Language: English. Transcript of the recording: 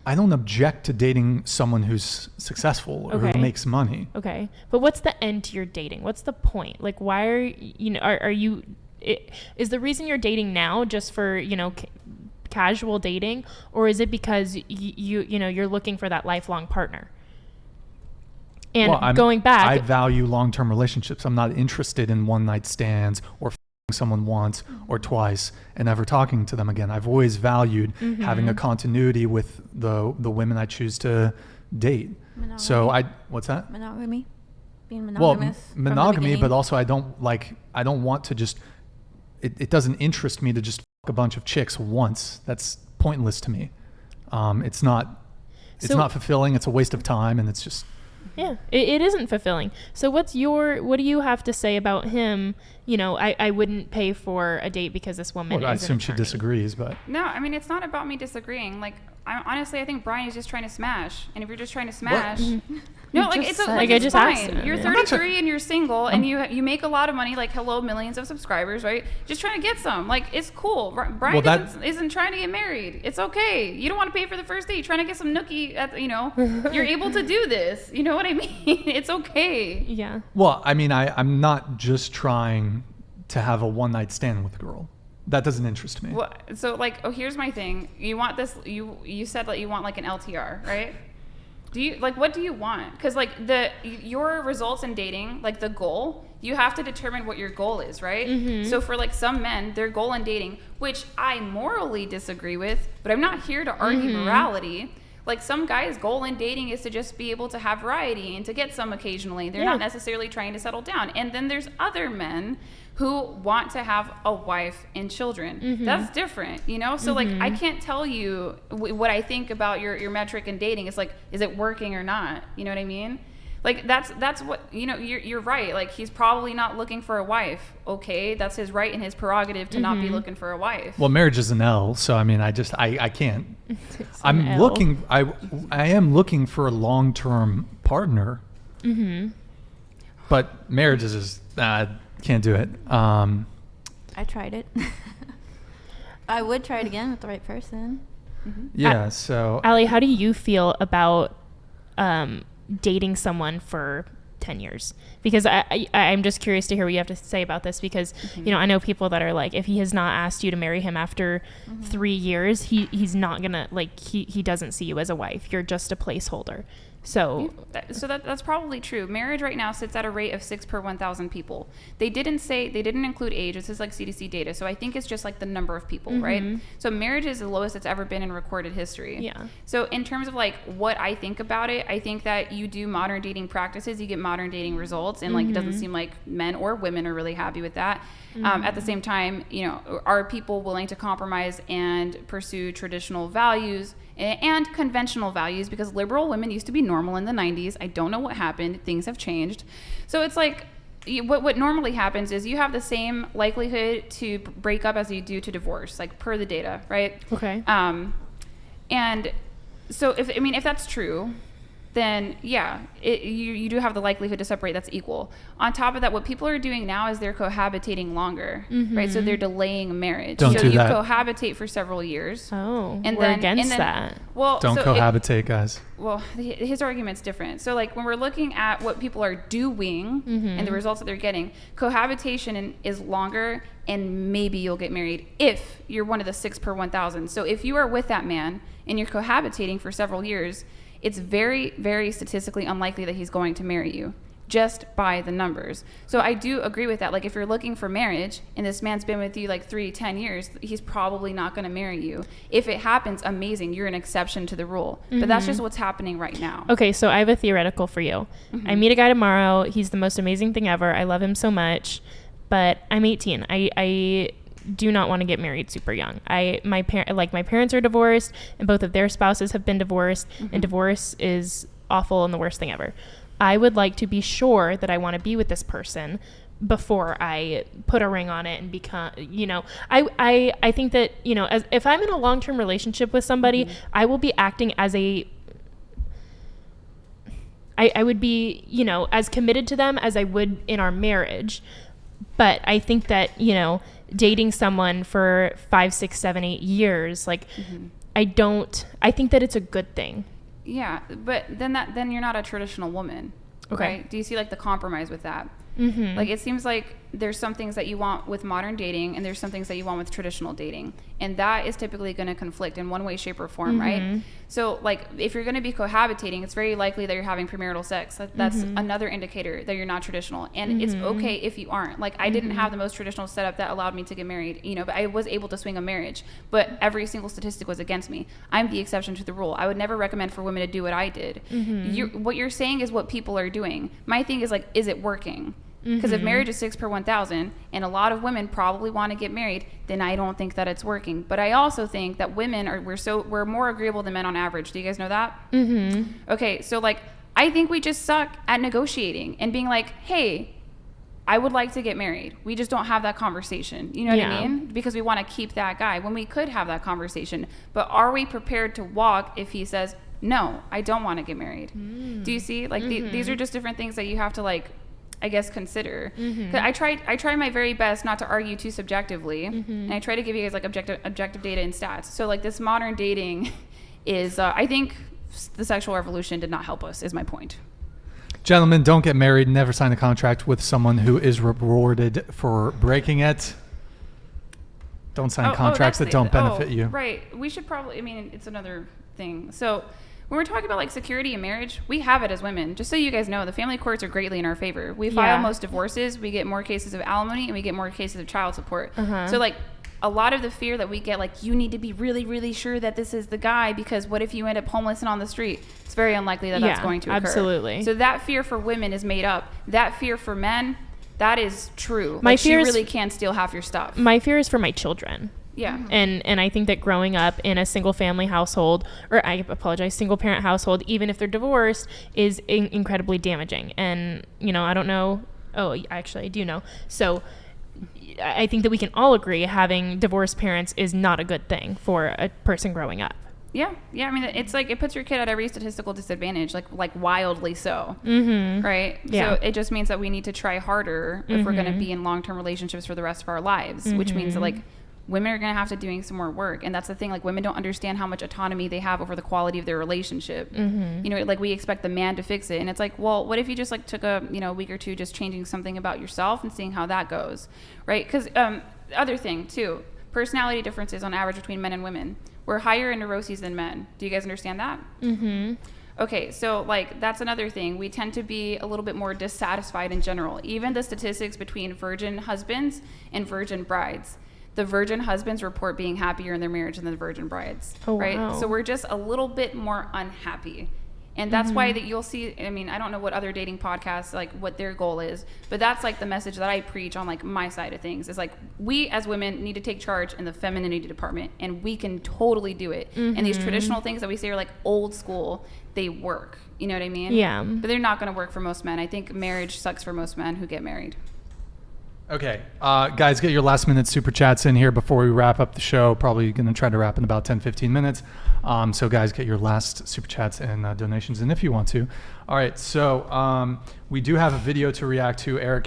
I don't object to dating someone who's successful or who makes money. Okay. But what's the end to your dating? What's the point? Like, why are you, is the reason you're dating now just for, casual dating, or is it because you're looking for that lifelong partner? And going back, I value long-term relationships. I'm not interested in one-night stands or someone once or twice and never talking to them again. I've always valued having a continuity with the women I choose to date. Monogamy. So what's that? Monogamy. Being monogamous. Well, monogamy, but also I don't want to just, it doesn't interest me to just fuck a bunch of chicks once. That's pointless to me. It's not fulfilling. It's a waste of time, and it's just, yeah, it isn't fulfilling. So what do you have to say about him? I wouldn't pay for a date because this woman well, I assume she disagrees, but. No, I mean, it's not about me disagreeing. Like, honestly, I think Brian is just trying to smash. And if you're just trying to smash, no, like it's fine. You're 33 and you're single and you make a lot of money. Like, hello, millions of subscribers, right? Just trying to get some. Like, it's cool. Brian isn't trying to get married. It's okay. You don't want to pay for the first date. You're trying to get some nookie. You're able to do this. You know what I mean? It's okay. Yeah. Well, I mean, I'm not just trying to have a one-night stand with a girl. That doesn't interest me. Well, so here's my thing. You want this, you said that you want like an LTR, right? What do you want? Because your results in dating, like the goal, you have to determine what your goal is, right? Mm-hmm. So for some men, their goal in dating, which I morally disagree with, but I'm not here to argue morality. Like, some guys' goal in dating is to just be able to have variety and to get some occasionally. They're not necessarily trying to settle down. And then there's other men who want to have a wife and children. Mm-hmm. That's different, So I can't tell you what I think about your metric in dating. It's like, is it working or not? You know what I mean? Like, that's what, you're right. Like, he's probably not looking for a wife. Okay, that's his right and his prerogative to not be looking for a wife. Well, marriage is an L, so I mean, I can't. I am looking for a long-term partner. Mm-hmm. But marriage is just, can't do it. I tried it. I would try it again with the right person. Mm-hmm. Yeah, so. Allie, how do you feel about dating someone for 10 years? Because I'm just curious to hear what you have to say about this, because I know people that are like, if he has not asked you to marry him after 3 years, he's not gonna, he doesn't see you as a wife. You're just a placeholder. So that's probably true. Marriage right now sits at a rate of 6 per 1,000 people. They didn't include age. This is like CDC data. So I think it's just like the number of people, right? So marriage is the lowest it's ever been in recorded history. Yeah. So in terms of what I think about it, I think that you do modern dating practices, you get modern dating results, and it doesn't seem like men or women are really happy with that. At the same time, are people willing to compromise and pursue traditional values and conventional values? Because liberal women used to be normal in the 90s. I don't know what happened. Things have changed. So it's like, what normally happens is you have the same likelihood to break up as you do to divorce, like per the data, right? Okay. And so if that's true, then you do have the likelihood to separate that's equal. On top of that, what people are doing now is they're cohabitating longer, right? So they're delaying marriage. Don't do that. Cohabitate for several years. Oh, and we're against that. Well, don't cohabitate, guys. Well, his argument's different. So when we're looking at what people are doing and the results that they're getting, cohabitation is longer, and maybe you'll get married if you're one of the 6 per 1,000. So if you are with that man and you're cohabitating for several years, it's very, very statistically unlikely that he's going to marry you, just by the numbers. So I do agree with that. If you're looking for marriage and this man's been with you 10 years, he's probably not going to marry you. If it happens, amazing. You're an exception to the rule. But that's just what's happening right now. Okay, so I have a theoretical for you. I meet a guy tomorrow. He's the most amazing thing ever. I love him so much. But I'm 18. I do not want to get married super young. My parents are divorced, and both of their spouses have been divorced, and divorce is awful and the worst thing ever. I would like to be sure that I want to be with this person before I put a ring on it and become, I think that, if I'm in a long-term relationship with somebody, I will be acting as I would be, as committed to them as I would in our marriage. But I think that, dating someone for 5, 6, 7, 8 years, I think that it's a good thing. Yeah, but then you're not a traditional woman. Okay. Right? Do you see like the compromise with that? Mm-hmm. Like, it seems like there's some things that you want with modern dating and there's some things that you want with traditional dating, and that is typically going to conflict in one way, shape, or form, right? So like, if you're going to be cohabitating, it's very likely that you're having premarital sex. That's another indicator that you're not traditional, and it's okay if you aren't. Like, I didn't have the most traditional setup that allowed me to get married, you know, but I was able to swing a marriage, but every single statistic was against me. I'm the exception to the rule. I would never recommend for women to do what I did. What you're saying is what people are doing. My thing is like, is it working? Because if marriage is 6 per 1,000 and a lot of women probably want to get married, then I don't think that it's working. But I also think that women we're more agreeable than men on average. Do you guys know that? Okay, so like, I think we just suck at negotiating and being like, hey, I would like to get married. We just don't have that conversation. You know what I mean? Because we want to keep that guy when we could have that conversation. But are we prepared to walk if he says, no, I don't want to get married? Do you see? Like, these are just different things that you have to, like, I guess, consider. 'Cause I try my very best not to argue too subjectively, and I try to give you guys like objective data and stats. So like, this modern dating is, I think the sexual revolution did not help us, is my point. Gentlemen, don't get married. Never sign a contract with someone who is rewarded for breaking it. Don't sign contracts that don't benefit you. Right. We should probably, I mean, it's another thing. So when we're talking about like security in marriage, we have it as women. Just so you guys know, the family courts are greatly in our favor. We file most divorces, we get more cases of alimony, and we get more cases of child support. So like, a lot of the fear that we get, like, you need to be really, really sure that this is the guy, because what if you end up homeless and on the street? It's very unlikely that that's going to occur. Absolutely. So that fear for women is made up. That fear for men, that is true. My fear is, really can steal half your stuff. My fear is for my children. Yeah. And I think that growing up in a single family household, or I apologize, single parent household, even if they're divorced, is incredibly damaging. And, you know, I don't know. Oh, actually, I do know. So I think that we can all agree having divorced parents is not a good thing for a person growing up. Yeah. I mean, it's like, it puts your kid at every statistical disadvantage, like wildly so. Right? Yeah. So it just means that we need to try harder if we're going to be in long-term relationships for the rest of our lives, which means that, like, women are going to have to doing some more work. And that's the thing, like, women don't understand how much autonomy they have over the quality of their relationship. You know, like, we expect the man to fix it, and it's like, well, what if you just like took a, you know, week or two just changing something about yourself and seeing how that goes, right? Because other thing too, personality differences on average between men and women. We're higher in neuroses than men. Do you guys understand that? Okay, so like, that's another thing. We tend to be a little bit more dissatisfied in general. Even the statistics between virgin husbands and virgin brides, the virgin husbands report being happier in their marriage than the virgin brides, right? Wow. So we're just a little bit more unhappy. And that's why that you'll see, I mean, I don't know what other dating podcasts, like, what their goal is, but that's like the message that I preach on, like, my side of things, is like, we as women need to take charge in the femininity department, and we can totally do it. And these traditional things that we say are like old school, they work. You know what I mean? Yeah. But they're not going to work for most men. I think marriage sucks for most men who get married. Okay, guys, get your last minute super chats in here before we wrap up the show. Probably going to try to wrap in about 10-15 minutes. So guys, get your last super chats and donations in if you want to. All right, so we do have a video to react to. Eric